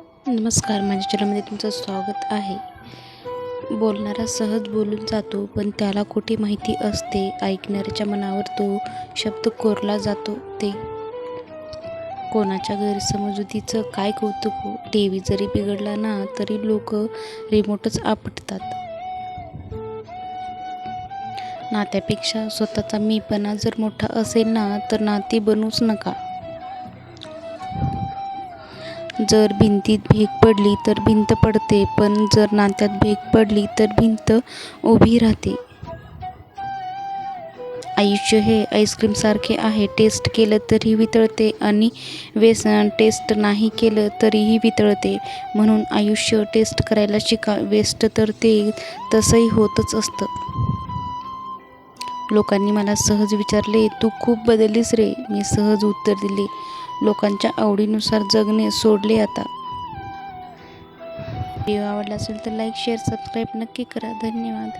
नमस्कार, माझ्या चॅनलमध्ये तुमचं स्वागत आहे. बोलणारा सहज बोलून जातो, पण त्याला कुठे माहिती असते ऐकणाऱ्याच्या मनावर तो शब्द कोरला जातो. ते कोणाच्या गैरसमजुतीचं काय कौतुक हो. टीव्ही जरी बिघडला ना तरी लोक रिमोटच आपटतात. नात्यापेक्षा स्वतःचा मीपणा जर मोठा असेल ना तर नाती बनवूच नका. जर भिंतीत भेग पडली तर भिंत पडते, पण जर नात्यात भेग पडली तर भिंत उभी राहते. आयुष्य हे आईस्क्रीमसारखे आहे. टेस्ट केलं तरी वितळते आणि व्यसन टेस्ट नाही केलं तरीही वितळते. म्हणून आयुष्य टेस्ट करायला शिका. वेस्ट तर ते तसंही होतच असतं. लोकांनी मला सहज विचारले, तू खूप बदललीस रे. मी सहज उत्तर दिले, लोकांच्या आवडीनुसार जगणे सोडले आता. व्हिडिओ आवडला असेल तर लाईक, शेअर, सबस्क्राईब नक्की करा. धन्यवाद.